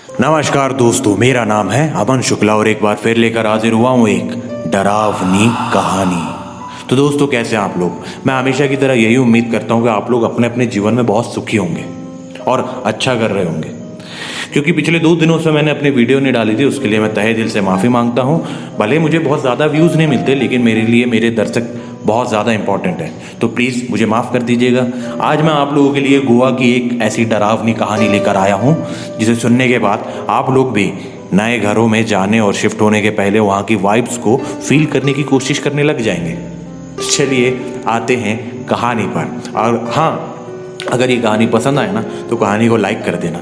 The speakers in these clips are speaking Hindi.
नमस्कार दोस्तों, मेरा नाम है अमन शुक्ला और एक बार फिर लेकर हाजिर हुआ हूँ एक डरावनी कहानी। तो दोस्तों, कैसे हैं आप लोग? मैं हमेशा की तरह यही उम्मीद करता हूँ कि आप लोग अपने अपने जीवन में बहुत सुखी होंगे और अच्छा कर रहे होंगे। क्योंकि पिछले 2 दिनों से मैंने अपनी वीडियो नहीं डाली थी, उसके लिए मैं तहे दिल से माफ़ी मांगता हूँ। भले मुझे बहुत ज़्यादा व्यूज़ नहीं मिलते, लेकिन मेरे लिए मेरे दर्शक बहुत ज़्यादा इंपॉर्टेंट है, तो प्लीज़ मुझे माफ़ कर दीजिएगा। आज मैं आप लोगों के लिए गोवा की एक ऐसी डरावनी कहानी लेकर आया हूँ जिसे सुनने के बाद आप लोग भी नए घरों में जाने और शिफ्ट होने के पहले वहाँ की वाइब्स को फील करने की कोशिश करने लग जाएंगे। चलिए आते हैं कहानी पर। और हाँ, अगर ये कहानी पसंद आए ना तो कहानी को लाइक कर देना,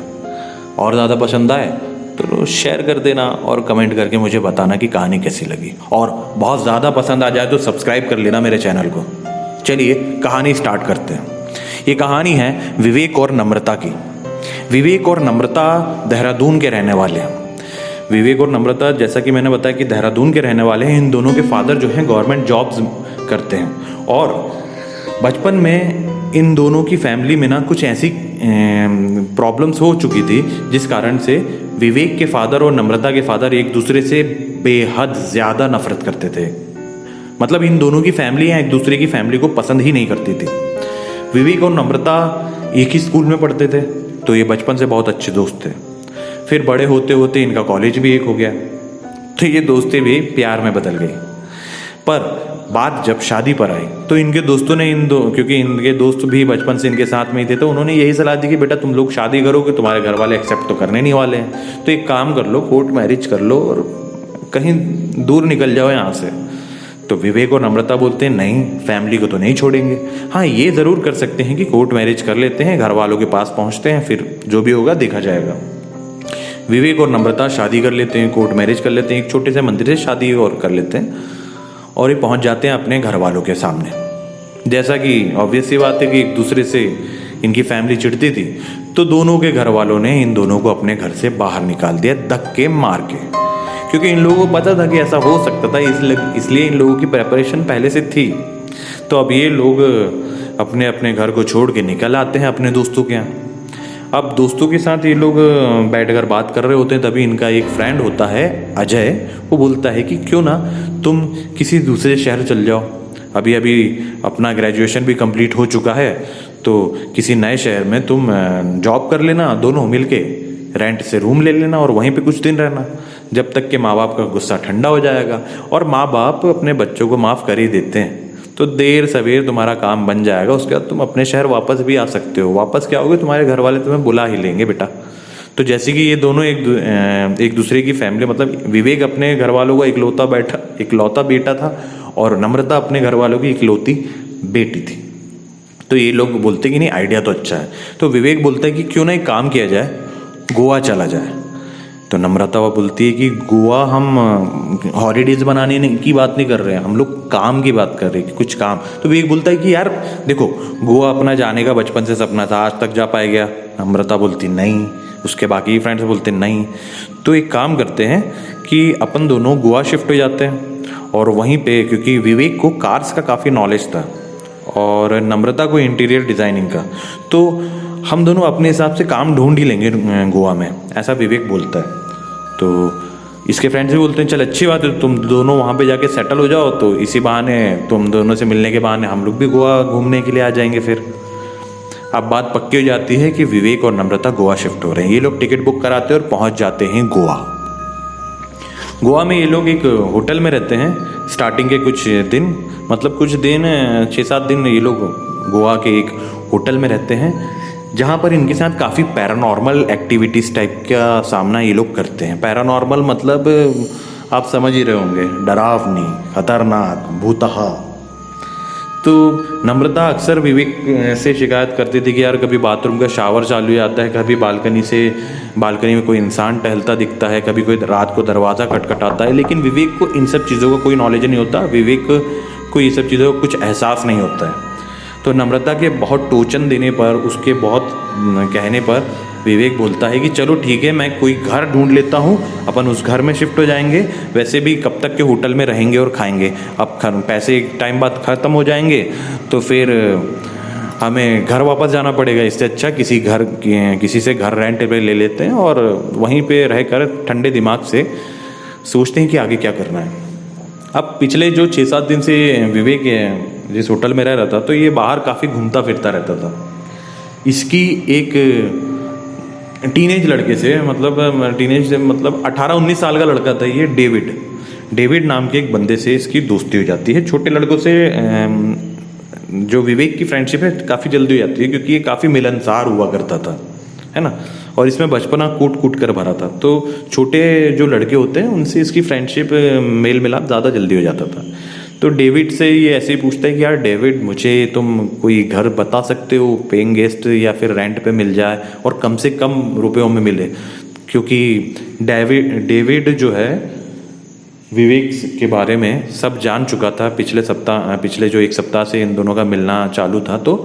और ज़्यादा पसंद आए तो शेयर कर देना और कमेंट करके मुझे बताना कि कहानी कैसी लगी, और बहुत ज़्यादा पसंद आ जाए तो सब्सक्राइब कर लेना मेरे चैनल को। चलिए कहानी स्टार्ट करते हैं। ये कहानी है विवेक और नम्रता की। विवेक और नम्रता देहरादून के रहने वाले हैं। विवेक और नम्रता, जैसा कि मैंने बताया कि देहरादून के रहने वाले हैं। इन दोनों के फादर जो हैं गवर्नमेंट जॉब्स करते हैं, और बचपन में इन दोनों की फैमिली में ना कुछ ऐसी प्रॉब्लम्स हो चुकी थी जिस कारण से विवेक के फादर और नम्रता के फादर एक दूसरे से बेहद ज़्यादा नफरत करते थे। मतलब इन दोनों की फैमिलियाँ एक दूसरे की फैमिली को पसंद ही नहीं करती थी। विवेक और नम्रता एक ही स्कूल में पढ़ते थे, तो ये बचपन से बहुत अच्छे दोस्त थे। फिर बड़े होते होते इनका कॉलेज भी एक हो गया, तो ये दोस्ती भी प्यार में बदल गई। पर बात जब शादी पर आई तो इनके दोस्तों ने क्योंकि इनके दोस्त भी बचपन से इनके साथ में ही थे, तो उन्होंने यही सलाह दी कि बेटा तुम लोग शादी करोगे, तुम्हारे घर वाले एक्सेप्ट तो करने नहीं वाले हैं, तो एक काम कर लो, कोर्ट मैरिज कर लो और कहीं दूर निकल जाओ यहाँ से। तो विवेक और नम्रता बोलते हैं नहीं, फैमिली को तो नहीं छोड़ेंगे। हाँ, ये ज़रूर कर सकते हैं कि कोर्ट मैरिज कर लेते हैं, घर वालों के पास पहुँचते हैं, फिर जो भी होगा देखा जाएगा। विवेक और नम्रता शादी कर लेते हैं, कोर्ट मैरिज कर लेते हैं, एक छोटे से मंदिर से शादी और कर लेते हैं, और ये पहुंच जाते हैं अपने घर वालों के सामने। जैसा कि ऑब्वियस सी बात है कि एक दूसरे से इनकी फैमिली चिढ़ती थी, तो दोनों के घर वालों ने इन दोनों को अपने घर से बाहर निकाल दिया धक्के मार के। क्योंकि इन लोगों को पता था कि ऐसा हो सकता था, इसलिए इन लोगों की प्रेपरेशन पहले से थी। तो अब ये लोग अपने अपने घर को छोड़ के निकल आते हैं अपने दोस्तों के यहाँ। अब दोस्तों के साथ ये लोग बैठकर बात कर रहे होते हैं, तभी इनका एक फ्रेंड होता है अजय, वो बोलता है कि क्यों ना तुम किसी दूसरे शहर चल जाओ, अभी अभी अपना ग्रेजुएशन भी कंप्लीट हो चुका है, तो किसी नए शहर में तुम जॉब कर लेना, दोनों मिलके रेंट से रूम ले लेना और वहीं पे कुछ दिन रहना, जब तक कि माँ बाप का गुस्सा ठंडा हो जाएगा। और माँ बाप अपने बच्चों को माफ़ कर ही देते हैं, तो देर सवेर तुम्हारा काम बन जाएगा, उसके बाद तुम अपने शहर वापस भी आ सकते हो। वापस क्या होगे, तुम्हारे घर वाले तुम्हें बुला ही लेंगे बेटा। तो जैसे कि ये दोनों एक दूसरे की फैमिली, मतलब विवेक अपने घर वालों का इकलौता बेटा था और नम्रता अपने घर वालों की इकलौती बेटी थी। तो ये लोग बोलते कि नहीं, आइडिया तो अच्छा है। तो विवेक बोलता है कि क्यों ना एक काम किया जाए, गोवा चला जाए। तो नम्रता वो बोलती है कि गोवा हम हॉलीडेज बनाने की बात नहीं कर रहे हैं, हम लोग काम की बात कर रहे हैं कि कुछ काम। तो विवेक बोलता है कि यार देखो, गोवा अपना जाने का बचपन से सपना था, आज तक जा पाए गया? नम्रता बोलती नहीं, उसके बाकी फ्रेंड्स बोलते नहीं। तो एक काम करते हैं कि अपन दोनों गोवा शिफ्ट हो जाते हैं, और वहीं पे, क्योंकि विवेक को कार्स का काफ़ी नॉलेज था और नम्रता को इंटीरियर डिज़ाइनिंग का, तो हम दोनों अपने हिसाब से काम ढूंढ ही लेंगे गोवा में, ऐसा विवेक बोलता है। तो इसके फ्रेंड्स भी बोलते हैं चल अच्छी बात है, तुम दोनों वहाँ पे जाके सेटल हो जाओ, तो इसी बहाने तुम दोनों से मिलने के बहाने हम लोग भी गोवा घूमने के लिए आ जाएंगे। फिर अब बात पक्की हो जाती है कि विवेक और नम्रता गोवा शिफ्ट हो रहे हैं। ये लोग टिकट बुक कराते हैं और पहुँच जाते हैं गोवा। गोवा में ये लोग एक होटल में रहते हैं स्टार्टिंग के कुछ दिन, मतलब कुछ दिन 6-7 दिन ये लोग गोवा के एक होटल में रहते हैं, जहाँ पर इनके साथ काफ़ी पैरानॉर्मल एक्टिविटीज़ टाइप का सामना ये लोग करते हैं। पैरानॉर्मल मतलब आप समझ ही रहे होंगे, डरावनी, खतरनाक, भूतहा। तो नम्रता अक्सर विवेक से शिकायत करती थी कि यार कभी बाथरूम का शावर चालू हो जाता है, कभी बालकनी में कोई इंसान टहलता दिखता है, कभी कोई रात को दरवाज़ा खटखटाता है। लेकिन विवेक को इन सब चीज़ों का कोई नॉलेज नहीं होता, विवेक को ये सब चीज़ों का कुछ एहसास नहीं होता है। तो नम्रता के बहुत टोचन देने पर, उसके बहुत कहने पर विवेक बोलता है कि चलो ठीक है, मैं कोई घर ढूंढ लेता हूँ, अपन उस घर में शिफ्ट हो जाएंगे। वैसे भी कब तक के होटल में रहेंगे और खाएंगे, अब पैसे एक टाइम बाद ख़त्म हो जाएंगे, तो फिर हमें घर वापस जाना पड़ेगा, इससे अच्छा किसी से घर रेंट पे ले लेते हैं और वहीं पे रहकर ठंडे दिमाग से सोचते हैं कि आगे क्या करना है। अब पिछले जो 6-7 दिन से विवेक जिस होटल में रह रहा था, तो ये बाहर काफ़ी घूमता फिरता रहता था। इसकी एक टीनेज लड़के से, मतलब 18-19 साल का लड़का था ये, डेविड नाम के एक बंदे से इसकी दोस्ती हो जाती है। छोटे लड़कों से जो विवेक की फ्रेंडशिप है काफ़ी जल्दी हो जाती है, क्योंकि ये काफ़ी मिलनसार हुआ करता था, है ना, और इसमें बचपना कूट कूट कर भरा था। तो छोटे जो लड़के होते हैं उनसे इसकी फ्रेंडशिप, मेल मिलाप ज़्यादा जल्दी हो जाता था। तो डेविड से ये ऐसे ही पूछता है कि यार डेविड, मुझे तुम कोई घर बता सकते हो, पेइंग गेस्ट या फिर रेंट पे मिल जाए और कम से कम रुपयों में मिले, क्योंकि डेविड जो है विवेक के बारे में सब जान चुका था। पिछले जो 1 सप्ताह से इन दोनों का मिलना चालू था, तो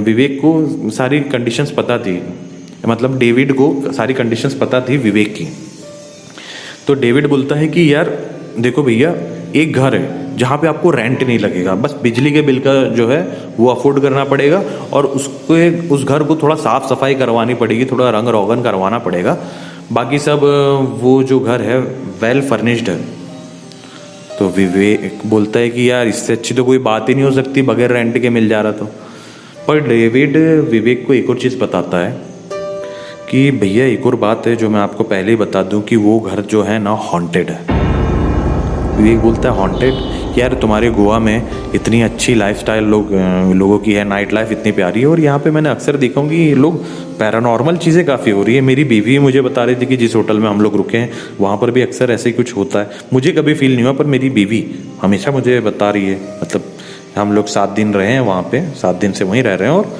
विवेक को सारी कंडीशंस पता थी, मतलब डेविड को सारी कंडीशंस पता थी विवेक की। तो डेविड बोलता है कि यार देखो भैया, एक घर है जहाँ पे आपको रेंट नहीं लगेगा, बस बिजली के बिल का जो है वो अफोर्ड करना पड़ेगा और उस घर को थोड़ा साफ सफाई करवानी पड़ेगी, थोड़ा रंग रोगन करवाना पड़ेगा। बाकी सब वो जो घर है वेल फर्निश्ड है। तो विवेक बोलता है कि यार इससे अच्छी तो कोई बात ही नहीं हो सकती, बगैर रेंट के मिल जा रहा। तो पर डेविड विवेक को एक और चीज़ बताता है कि भैया एक और बात है जो मैं आपको पहले ही बता दूं कि वो घर जो है ना हॉन्टेड है। विवेक बोलता है हॉन्टेड? यार तुम्हारे गोवा में इतनी अच्छी लाइफस्टाइल लोगों की है, नाइट लाइफ इतनी प्यारी है, और यहाँ पे मैंने अक्सर देखा हूँ कि ये लोग पैरानॉर्मल चीज़ें काफ़ी हो रही है। मेरी बीवी मुझे बता रही थी कि जिस होटल में हम लोग रुके हैं वहाँ पर भी अक्सर ऐसे ही कुछ होता है। मुझे कभी फील नहीं हुआ, पर मेरी बीवी हमेशा मुझे बता रही है। मतलब हम लोग 7 दिन रहे हैं वहाँ पे, 7 दिन से वहीं रह रहे हैं, और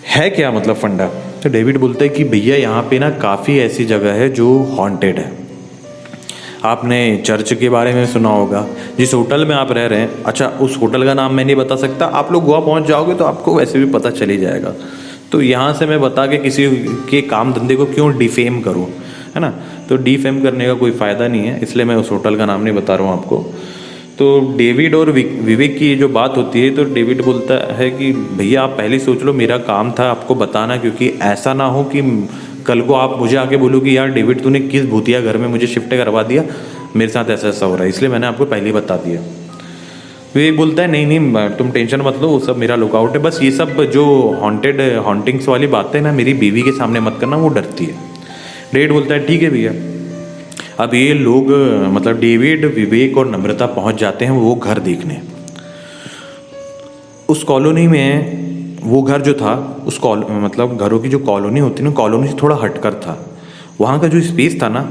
है क्या मतलब फंडा। तो डेविड बोलता है कि भैया यहाँ पे ना काफ़ी ऐसी जगह है जो हॉन्टेड है। आपने चर्च के बारे में सुना होगा, जिस होटल में आप रह रहे हैं। अच्छा, उस होटल का नाम मैं नहीं बता सकता, आप लोग गोवा पहुंच जाओगे तो आपको वैसे भी पता चल ही जाएगा। तो यहाँ से मैं बता के किसी के काम धंधे को क्यों डिफेम करूँ, है ना। तो डिफेम करने का कोई फ़ायदा नहीं है, इसलिए मैं उस होटल का नाम नहीं बता रहा हूँ आपको। तो डेविड और विवेक की जो बात होती है, तो डेविड बोलता है कि भैया आप पहले सोच लो, मेरा काम था आपको बताना, क्योंकि ऐसा ना हो कि कल को आप मुझे आके बोलो कि यार डेविड तूने किस भूतिया घर में मुझे शिफ्ट करवा दिया, मेरे साथ ऐसा ऐसा हो रहा है, इसलिए मैंने आपको पहले ही बता दिया। विवेक बोलता है नहीं तुम टेंशन मत लो, वो सब मेरा लुकआउट है, बस ये सब जो हॉन्टिंग्स वाली बातें ना मेरी बीवी के सामने मत करना, वो डरती है। डेविड बोलता है ठीक है भैया। अब ये लोग, मतलब डेविड, विवेक और नम्रता पहुंच जाते हैं वो घर देखने। उस कॉलोनी में वो घर जो था, मतलब घरों की जो कॉलोनी होती है ना, कॉलोनी से थोड़ा हटकर था। वहाँ का जो स्पेस था ना,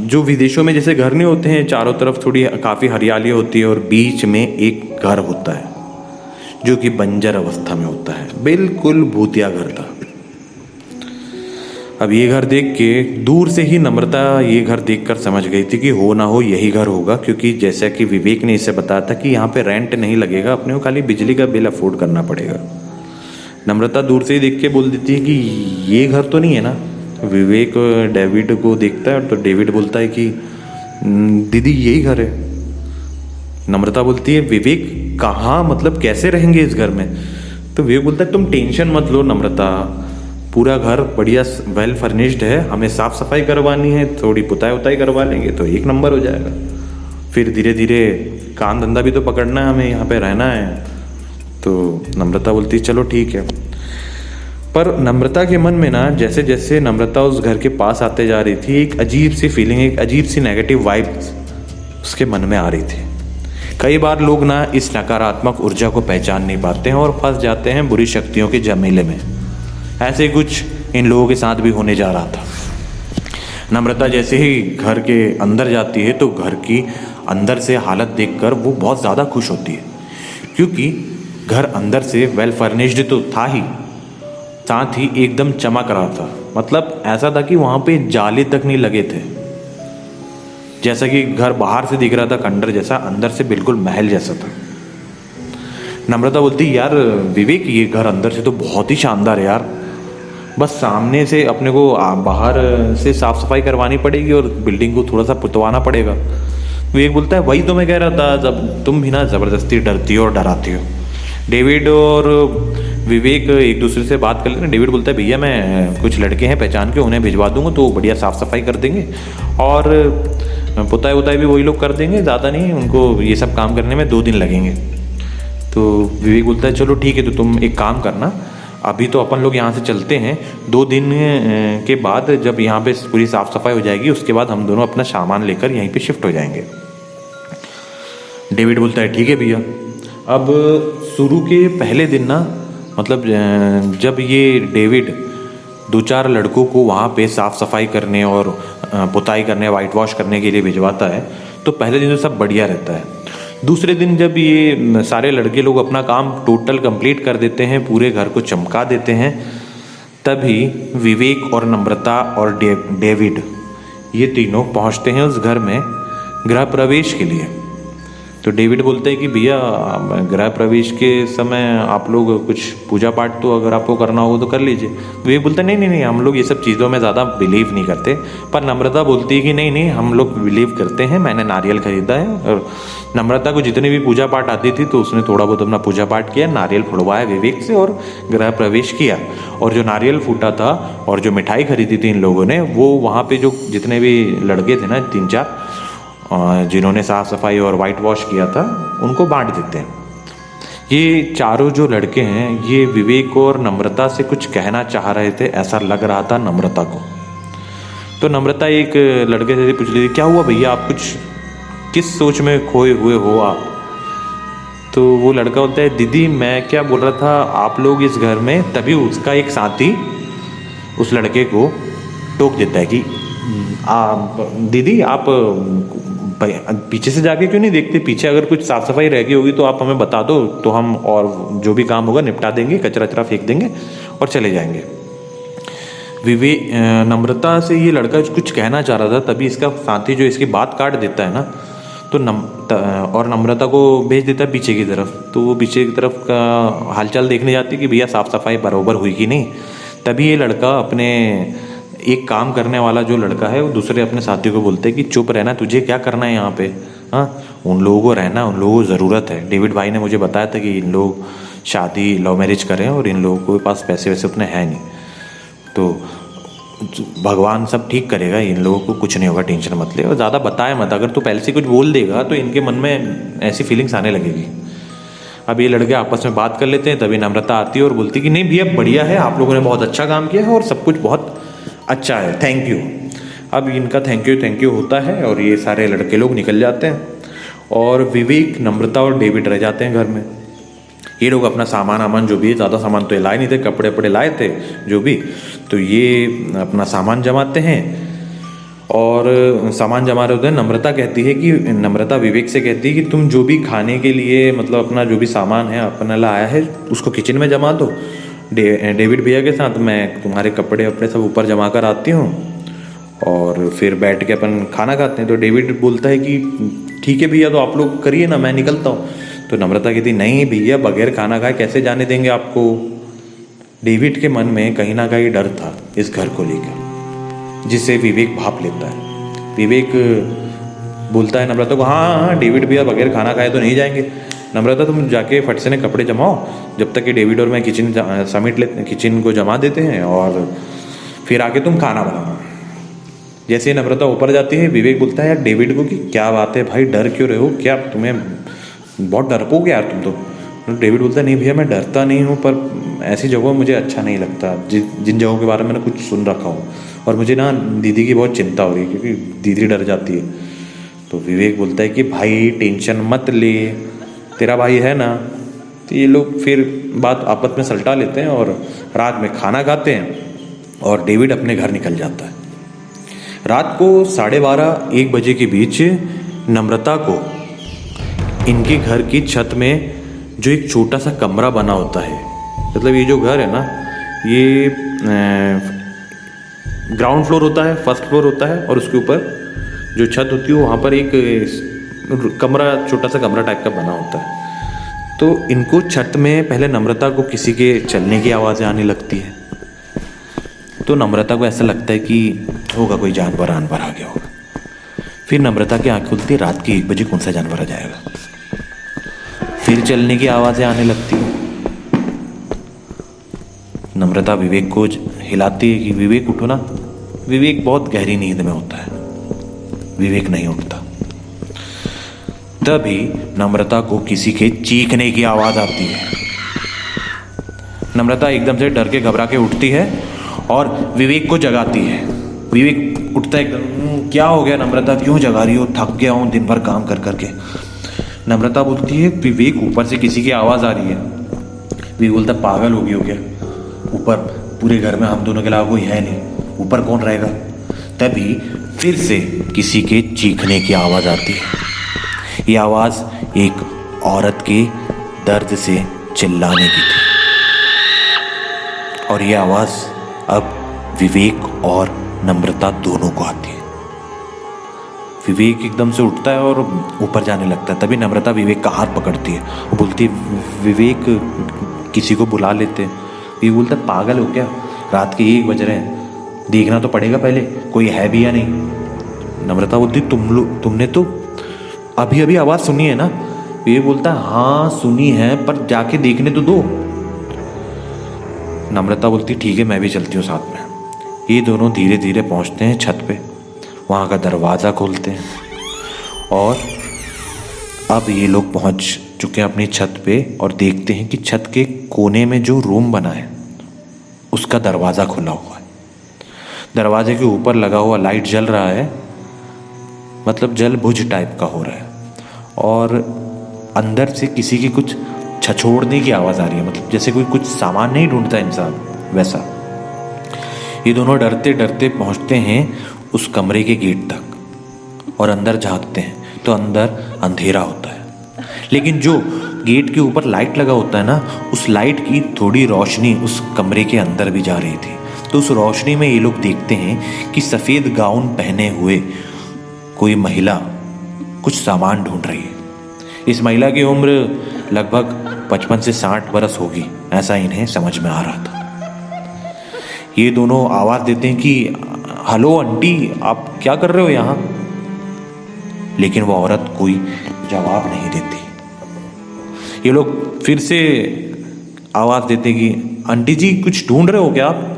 जो विदेशों में जैसे घर नहीं होते हैं, चारों तरफ थोड़ी काफ़ी हरियाली होती है और बीच में एक घर होता है जो कि बंजर अवस्था में होता है, बिल्कुल भूतिया घर था। अब ये घर देख के दूर से ही नम्रता ये घर देखकर समझ गई थी कि हो ना हो यही घर होगा, क्योंकि जैसा कि विवेक ने इसे बताया था कि यहाँ पे रेंट नहीं लगेगा, अपने को खाली बिजली का बिल अफोर्ड करना पड़ेगा। नम्रता दूर से ही देख के बोल देती है कि ये घर तो नहीं है ना। विवेक डेविड को देखता है, तो डेविड बोलता है कि दीदी यही घर है। नम्रता बोलती है विवेक कहाँ, मतलब कैसे रहेंगे इस घर में। तो विवेक बोलता है तुम टेंशन मत लो नम्रता, पूरा घर बढ़िया वेल फर्निश्ड है, हमें साफ़ सफाई करवानी है, थोड़ी पुताई उताई करवा लेंगे तो एक नंबर हो जाएगा। फिर धीरे धीरे काम धंधा भी तो पकड़ना है, हमें यहाँ पे रहना है। तो नम्रता बोलती है चलो ठीक है। पर नम्रता के मन में ना, जैसे जैसे नम्रता उस घर के पास आते जा रही थी, एक अजीब सी फीलिंग, एक अजीब सी नेगेटिव वाइब उसके मन में आ रही थी। कई बार लोग ना इस नकारात्मक ऊर्जा को पहचान नहीं पाते हैं और फंस जाते हैं बुरी शक्तियों के जमीले में। ऐसे ही कुछ इन लोगों के साथ भी होने जा रहा था। नम्रता जैसे ही घर के अंदर जाती है, तो घर की अंदर से हालत देखकर वो बहुत ज़्यादा खुश होती है, क्योंकि घर अंदर से वेल फर्निश्ड तो था ही, साथ ही एकदम चमक रहा था। मतलब ऐसा था कि वहाँ पे जाले तक नहीं लगे थे। जैसा कि घर बाहर से दिख रहा था खंडर जैसा, अंदर से बिल्कुल महल जैसा था। नम्रता बोलती यार विवेक, ये घर अंदर से तो बहुत ही शानदार है यार, बस सामने से अपने को बाहर से साफ़ सफाई करवानी पड़ेगी और बिल्डिंग को थोड़ा सा पुतवाना पड़ेगा। विवेक बोलता है वही तो मैं कह रहा था, जब तुम भी ना ज़बरदस्ती डरती हो और डराती हो। डेविड और विवेक एक दूसरे से बात कर लेते हैं। डेविड बोलता है भैया मैं कुछ लड़के हैं पहचान के, उन्हें भिजवा दूंगा तो बढ़िया साफ़ सफाई कर देंगे और पुताई उताई भी वही लोग कर देंगे, ज़्यादा नहीं, उनको ये सब काम करने में 2 दिन लगेंगे। तो विवेक बोलता है चलो ठीक है, तो तुम एक काम करना, अभी तो अपन लोग यहाँ से चलते हैं, 2 दिन के बाद जब यहाँ पे पूरी साफ़ सफाई हो जाएगी उसके बाद हम दोनों अपना सामान लेकर यहीं पे शिफ्ट हो जाएंगे। डेविड बोलता है ठीक है भैया। अब शुरू के पहले दिन ना, मतलब जब ये डेविड 2-4 लड़कों को वहाँ पे साफ़ सफाई करने और पुताई करने, वाइट वॉश करने के लिए भिजवाता है, तो पहले दिन तो सब बढ़िया रहता है। दूसरे दिन जब ये सारे लड़के लोग अपना काम टोटल कंप्लीट कर देते हैं, पूरे घर को चमका देते हैं, तभी विवेक और नम्रता और डेविड ये तीनों पहुंचते हैं उस घर में गृह प्रवेश के लिए। तो डेविड बोलते हैं कि भैया गृह प्रवेश के समय आप लोग कुछ पूजा पाठ तो अगर आपको करना हो तो कर लीजिए। विवेक बोलता है नहीं नहीं, हम लोग ये सब चीज़ों में ज़्यादा बिलीव नहीं करते। पर नम्रता बोलती है कि नहीं नहीं, हम लोग बिलीव करते हैं, मैंने नारियल खरीदा है। और नम्रता को जितनी भी पूजा पाठ आती थी तो उसने थोड़ा बहुत अपना पूजा पाठ किया, नारियल फुड़वाया विवेक से और गृह प्रवेश किया। और जो नारियल फूटा था और जो मिठाई खरीदी थी इन लोगों ने, वो वहाँ पे जो जितने भी लड़के थे ना 3-4 जिन्होंने साफ़ सफाई और वाइट वॉश किया था, उनको बांट देते हैं। ये चारों जो लड़के हैं ये विवेक और नम्रता से कुछ कहना चाह रहे थे, ऐसा लग रहा था नम्रता को। तो नम्रता एक लड़के से पूछ रही थी क्या हुआ भैया, आप कुछ किस सोच में खोए हुए हो आप? तो वो लड़का बोलता है दीदी मैं क्या बोल रहा था, आप लोग इस घर में। तभी उसका एक साथी उस लड़के को टोक देता है कि दीदी आप पीछे से जाके क्यों नहीं देखते, पीछे अगर कुछ साफ सफाई रह गई होगी तो आप हमें बता दो, तो हम और जो भी काम होगा निपटा देंगे, कचरा वचरा फेंक देंगे और चले जाएंगे। विवेक नम्रता से ये लड़का कुछ कहना चाह रहा था, तभी इसका साथी जो इसकी बात काट देता है ना, तो और नम्रता को भेज देता है पीछे की तरफ। तो वो पीछे की तरफ का हालचाल देखने जाती है कि भैया साफ सफाई बराबर हुई कि नहीं। तभी ये लड़का अपने एक काम करने वाला जो लड़का है वो दूसरे अपने साथी को बोलते हैं कि चुप रहना, तुझे क्या करना है यहाँ पे, हाँ उन लोगों को रहना, उन लोगों को ज़रूरत है। डेविड भाई ने मुझे बताया था कि इन लोग शादी लव मैरिज करें और इन लोगों के पास पैसे वैसे उतने हैं नहीं, तो भगवान सब ठीक करेगा, इन लोगों को कुछ नहीं होगा, टेंशन मत ले। और ज़्यादा बताए मत, अगर तू पहले से कुछ बोल देगा तो इनके मन में ऐसी फीलिंग्स आने लगेगी। अब ये लड़के आपस में बात कर लेते हैं, तभी नम्रता आती है और बोलती है कि नहीं भैया बढ़िया है, आप लोगों ने बहुत अच्छा काम किया है और सब कुछ बहुत अच्छा है, थैंक यू। अब इनका थैंक यू होता है और ये सारे लड़के लोग निकल जाते हैं और विवेक, नम्रता और डेविड रह जाते हैं घर में। ये लोग अपना सामान जो भी है, ज़्यादा सामान तो ये लाए नहीं थे, कपड़े वपड़े लाए थे जो भी, तो ये अपना सामान जमाते हैं और सामान जमा रहे होते हैं। नम्रता विवेक से कहती है कि तुम जो भी खाने के लिए मतलब अपना जो भी सामान है अपना लाया है उसको किचन में जमा दो, डेविड भैया के साथ मैं तुम्हारे कपड़े वपड़े सब ऊपर जमा कर आती हूँ और फिर बैठ के अपन खाना खाते हैं। तो डेविड बोलता है कि ठीक है भैया, तो आप लोग करिए ना, मैं निकलता हूँ। तो नम्रता कहती नहीं भैया, बगैर खाना खाए कैसे जाने देंगे आपको। डेविड के मन में कहीं ना कहीं डर था इस घर को लेकर, जिसे विवेक भाप लेता है। विवेक बोलता है नम्रता को हाँ डेविड भैया बगैर खाना खाए तो नहीं जाएंगे। नम्रता तुम जाके फट से ने कपड़े जमाओ, जब तक कि डेविड और मैं किचन को जमा देते हैं और फिर आके तुम खाना बनाओ। जैसे ही नम्रता ऊपर जाती है, विवेक बोलता है यार डेविड को कि क्या बात है भाई, डर क्यों रहे हो, क्या तुम्हें बहुत डरपोगे यार तुम तो। डेविड बोलता है नहीं भैया मैं डरता नहीं हूँ, पर ऐसी जगहों मुझे अच्छा नहीं लगता, जिन जगहों के बारे में मैंने कुछ सुन रखा हूँ, और मुझे ना दीदी की बहुत चिंता हो रही है क्योंकि दीदी डर जाती है। तो विवेक बोलता है कि भाई टेंशन मत ले, तेरा भाई है ना। तो ये लोग फिर बात आपस में सलटा लेते हैं और रात में खाना खाते हैं और डेविड अपने घर निकल जाता है। रात को 12:30-1 बजे के बीच नम्रता को इनके घर की छत में जो एक छोटा सा कमरा बना होता है, मतलब ये जो घर है ना ये ग्राउंड फ्लोर होता है, फर्स्ट फ्लोर होता है, और उसके ऊपर जो छत होती है वहाँ पर एक कमरा, छोटा सा कमरा टाइप का बना होता है। तो इनको छत में पहले नम्रता को किसी के चलने की आवाज़ें आने लगती है। तो नम्रता को ऐसा लगता है कि होगा कोई जानवर आ गया होगा। फिर नम्रता की आंख खुलती है, रात के 1 बजे कौन सा जानवर आ जाएगा। फिर चलने की आवाज़ें आने लगती है। नम्रता विवेक को हिलाती है कि विवेक उठो ना। विवेक बहुत गहरी नींद में होता है, विवेक नहीं उठता। तभी नम्रता को किसी के चीखने की आवाज़ आती है। नम्रता एकदम से डर के घबरा के उठती है और विवेक को जगाती है। विवेक उठता है एकदम, क्या हो गया नम्रता, क्यों जगा रही हो, थक गया हूँ दिन भर काम कर करके। नम्रता बोलती है, विवेक ऊपर से किसी की आवाज़ आ रही है। विवेक बोलता, पागल हो गई हो क्या, ऊपर पूरे घर में हम दोनों के अलावा कोई है नहीं, ऊपर कौन रहेगा। तभी फिर से किसी के चीखने की आवाज़ आती है। ये आवाज़ एक औरत के दर्द से चिल्लाने की थी और ये आवाज़ अब विवेक और नम्रता दोनों को आती है। विवेक एकदम से उठता है और ऊपर जाने लगता है। तभी नम्रता विवेक का हाथ पकड़ती है, वो बोलती है, विवेक किसी को बुला लेते। विवेक बोलता है, पागल हो क्या, रात के 1 बज रहे हैं, देखना तो पड़ेगा पहले कोई है भी या नहीं। नम्रता बोलती, तुमने तो अभी अभी आवाज़ सुनी है ना। विवेक बोलता है, हाँ सुनी है, पर जाके देखने तो दो। नम्रता बोलती, ठीक है मैं भी चलती हूँ साथ में। ये दोनों धीरे धीरे पहुँचते हैं छत पे, वहाँ का दरवाज़ा खोलते हैं और अब ये लोग पहुँच चुके हैं अपनी छत पे और देखते हैं कि छत के कोने में जो रूम बना है उसका दरवाज़ा खुला हुआ है। दरवाजे के ऊपर लगा हुआ लाइट जल रहा है, मतलब जल बुझ टाइप का हो रहा है और अंदर से किसी की कुछ छछोड़ने की आवाज़ आ रही है, मतलब जैसे कोई कुछ सामान नहीं ढूंढता इंसान वैसा। ये दोनों डरते डरते पहुंचते हैं उस कमरे के गेट तक और अंदर झांकते हैं तो अंदर अंधेरा होता है, लेकिन जो गेट के ऊपर लाइट लगा होता है ना, उस लाइट की थोड़ी रोशनी उस कमरे के अंदर भी जा रही थी। तो उस रोशनी में ये लोग देखते हैं कि सफ़ेद गाउन पहने हुए कोई महिला कुछ सामान ढूंढ रही है। इस महिला की उम्र लगभग 55 से 60 बरस होगी, ऐसा इन्हें समझ में आ रहा था। ये दोनों आवाज़ देते हैं कि हेलो आंटी, आप क्या कर रहे हो यहाँ। लेकिन वो औरत कोई जवाब नहीं देती। ये लोग फिर से आवाज़ देते कि आंटी जी कुछ ढूंढ रहे हो क्या आप।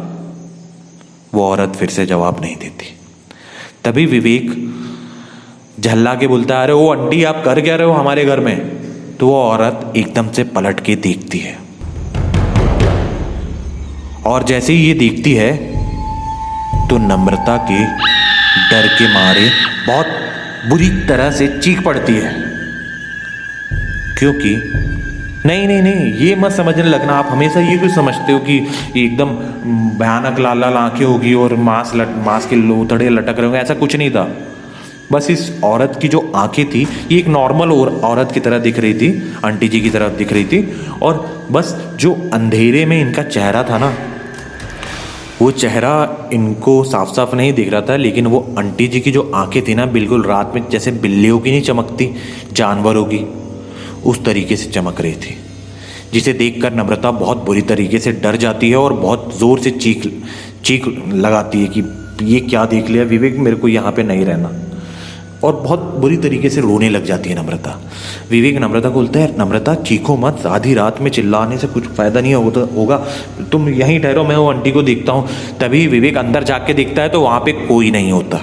वो औरत फिर से जवाब नहीं देती। तभी विवेक झल्ला के बोलता है, अरे वो आंटी आप कर क्या रहे हो हमारे घर में। तो वो औरत एकदम से पलट के देखती है और जैसे ही ये देखती है तो नम्रता के डर के मारे बहुत बुरी तरह से चीख पड़ती है, क्योंकि नहीं नहीं नहीं ये मत समझने लगना, आप हमेशा ये क्यों समझते हो कि एकदम भयानक लाल लाल आंखें होगी और मांस के लोथड़े लटक रहे होंगे, ऐसा कुछ नहीं था। बस इस औरत की जो आंखें थी ये एक नॉर्मल औरत की तरह दिख रही थी, आंटी जी की तरह दिख रही थी, और बस जो अंधेरे में इनका चेहरा था ना, वो चेहरा इनको साफ साफ नहीं दिख रहा था, लेकिन वो आंटी जी की जो आंखें थी ना, बिल्कुल रात में जैसे बिल्लियों की नहीं चमकती, जानवरों की, उस तरीके से चमक रही थी, जिसे देखकर नम्रता बहुत बुरी तरीके से डर जाती है और बहुत ज़ोर से चीख लगाती है कि ये क्या देख लिया विवेक, मेरे को यहाँ पे नहीं रहना, और बहुत बुरी तरीके से रोने लग जाती है नम्रता। विवेक नम्रता को बोलता है, नम्रता चीखो मत, आधी रात में चिल्लाने से कुछ फ़ायदा नहीं होगा, तुम यहीं ठहरो, मैं वो आंटी को देखता हूँ। तभी विवेक अंदर जाके के देखता है तो वहाँ पे कोई नहीं होता।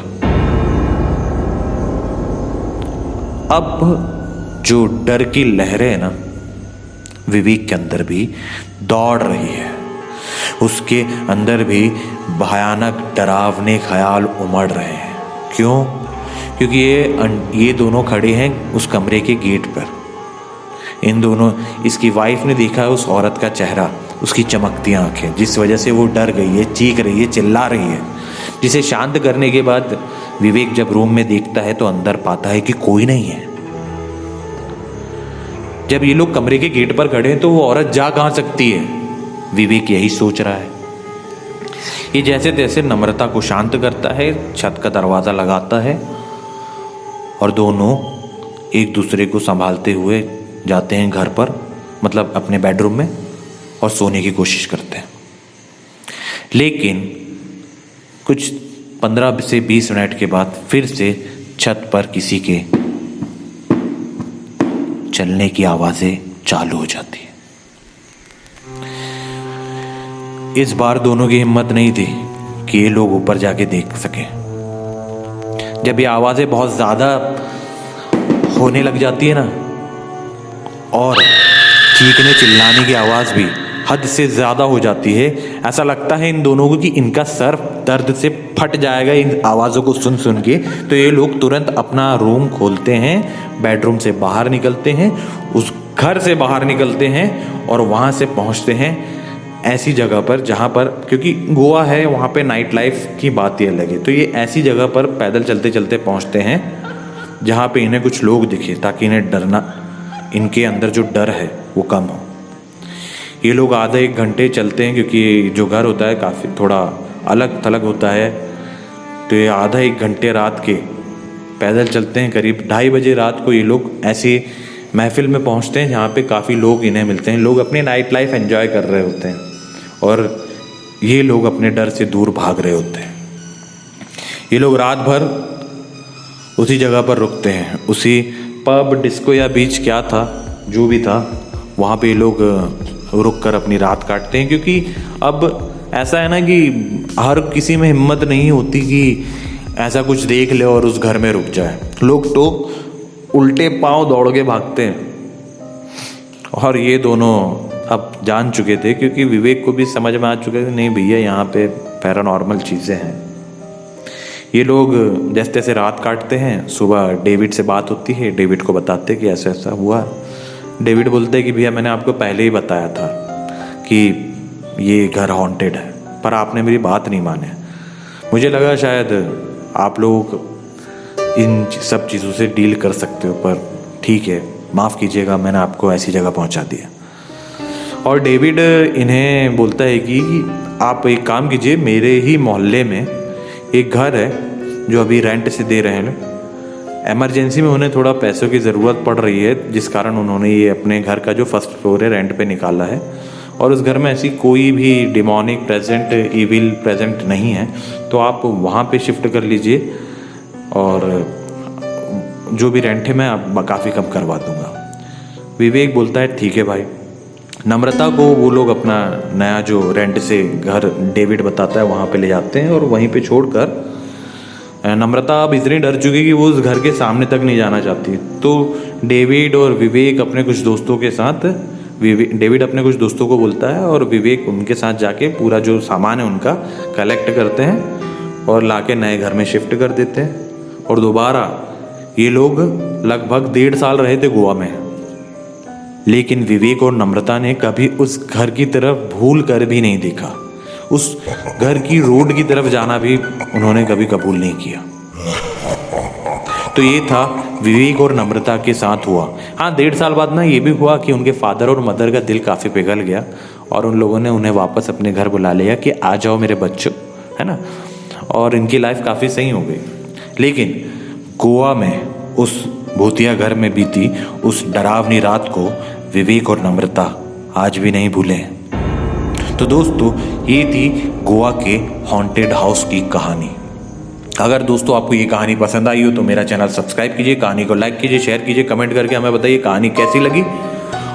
अब जो डर की लहरें है ना, विवेक के अंदर भी दौड़ रही है, उसके अंदर भी भयानक डरावने ख्याल उमड़ रहे हैं। क्यों? क्योंकि ये दोनों खड़े हैं उस कमरे के गेट पर। इन दोनों, इसकी वाइफ ने देखा है उस औरत का चेहरा, उसकी चमकती आंखें, जिस वजह से वो डर गई है, चीख रही है, चिल्ला रही है, जिसे शांत करने के बाद विवेक जब रूम में देखता है तो अंदर पाता है कि कोई नहीं है। जब ये लोग कमरे के गेट पर खड़े हैं तो वो औरत जा कहाँ सकती है, विवेक यही सोच रहा है। ये जैसे तैसे नम्रता को शांत करता है, छत का दरवाज़ा लगाता है और दोनों एक दूसरे को संभालते हुए जाते हैं घर पर, मतलब अपने बेडरूम में, और सोने की कोशिश करते हैं। लेकिन कुछ 15 से 20 मिनट के बाद फिर से छत पर किसी के चलने की आवाजें चालू हो जाती है। इस बार दोनों की हिम्मत नहीं थी कि ये लोग ऊपर जाके देख सके। जब ये आवाजें बहुत ज्यादा होने लग जाती है ना, और चीखने चिल्लाने की आवाज भी हद से ज्यादा हो जाती है, ऐसा लगता है इन दोनों को कि इनका सर दर्द से फट जाएगा इन आवाज़ों को सुन सुन के। तो ये लोग तुरंत अपना रूम खोलते हैं, बेडरूम से बाहर निकलते हैं, उस घर से बाहर निकलते हैं और वहाँ से पहुँचते हैं ऐसी जगह पर जहाँ पर, क्योंकि गोवा है वहाँ पे नाइट लाइफ की बात ही अलग है, तो ये ऐसी जगह पर पैदल चलते चलते पहुँचते हैं जहाँ पे इन्हें कुछ लोग दिखे, ताकि इन्हें डरना, इनके अंदर जो डर है वो कम हो। ये लोग आधा एक घंटे चलते हैं, क्योंकि जो घर होता है काफ़ी थोड़ा अलग थलग होता है, तो ये आधा एक घंटे रात के पैदल चलते हैं। करीब 2:30 बजे रात को ये लोग ऐसी महफिल में पहुंचते हैं जहाँ पे काफ़ी लोग इन्हें मिलते हैं। लोग अपनी नाइट लाइफ एंजॉय कर रहे होते हैं और ये लोग अपने डर से दूर भाग रहे होते हैं। ये लोग रात भर उसी जगह पर रुकते हैं, उसी पब, डिस्को या बीच क्या था, जो भी था, वहाँ पे ये लोग रुक कर अपनी रात काटते हैं। क्योंकि अब ऐसा है ना कि हर किसी में हिम्मत नहीं होती कि ऐसा कुछ देख ले और उस घर में रुक जाए। लोग तो उल्टे पांव दौड़ के भागते हैं। और ये दोनों अब जान चुके थे, क्योंकि विवेक को भी समझ में आ चुका था, नहीं भैया यहाँ पे पैरानॉर्मल चीज़ें हैं। ये लोग जैसे तैसे रात काटते हैं। सुबह डेविड से बात होती है, डेविड को बताते कि ऐसा ऐसा हुआ। डेविड बोलते हैं कि भैया मैंने आपको पहले ही बताया था कि ये घर हॉन्टेड है, पर आपने मेरी बात नहीं माने। मुझे लगा शायद आप लोग इन सब चीज़ों से डील कर सकते हो, पर ठीक है, माफ़ कीजिएगा, मैंने आपको ऐसी जगह पहुंचा दिया। और डेविड इन्हें बोलता है कि आप एक काम कीजिए, मेरे ही मोहल्ले में एक घर है जो अभी रेंट से दे रहे हैं। इमरजेंसी में उन्हें थोड़ा पैसों की ज़रूरत पड़ रही है, जिस कारण उन्होंने ये अपने घर का जो फर्स्ट फ्लोर है रेंट पे निकाला है। और उस घर में ऐसी कोई भी डिमोनिक प्रेजेंट, इविल प्रेजेंट नहीं है, तो आप वहाँ पे शिफ्ट कर लीजिए और जो भी रेंट है मैं आप काफ़ी कम करवा दूँगा। विवेक बोलता है ठीक है भाई। नम्रता को वो लोग अपना नया जो रेंट से घर डेविड बताता है वहाँ पे ले जाते हैं और वहीं पे छोड़कर नम्रता अब इतनी डर चुकी कि वो उस घर के सामने तक नहीं जाना चाहती। तो डेविड और विवेक अपने कुछ दोस्तों के साथ, डेविड अपने कुछ दोस्तों को बोलता है और विवेक उनके साथ जाके पूरा जो सामान है उनका कलेक्ट करते हैं और लाके नए घर में शिफ्ट कर देते हैं। और दोबारा ये लोग लगभग 1.5 साल रहे थे गोवा में, लेकिन विवेक और नम्रता ने कभी उस घर की तरफ भूल कर भी नहीं देखा। उस घर की रोड की तरफ जाना भी उन्होंने कभी कबूल नहीं किया। तो ये था विवेक और नम्रता के साथ हुआ। हाँ, 1.5 साल बाद ना ये भी हुआ कि उनके फादर और मदर का दिल काफ़ी पिघल गया और उन लोगों ने उन्हें वापस अपने घर बुला लिया कि आ जाओ मेरे बच्चों, है ना। और इनकी लाइफ काफ़ी सही हो गई। लेकिन गोवा में उस भूतिया घर में बीती उस डरावनी रात को विवेक और नम्रता आज भी नहीं भूले हैं। तो दोस्तों, ये थी गोवा के हॉन्टेड हाउस की कहानी। अगर दोस्तों आपको ये कहानी पसंद आई हो तो मेरा चैनल सब्सक्राइब कीजिए, कहानी को लाइक कीजिए, शेयर कीजिए, कमेंट करके हमें बताइए कहानी कैसी लगी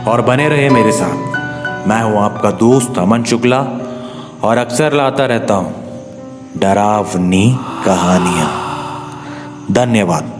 और बने रहे मेरे साथ। मैं हूँ आपका दोस्त अमन शुक्ला और अक्सर लाता रहता हूँ डरावनी कहानियाँ। धन्यवाद।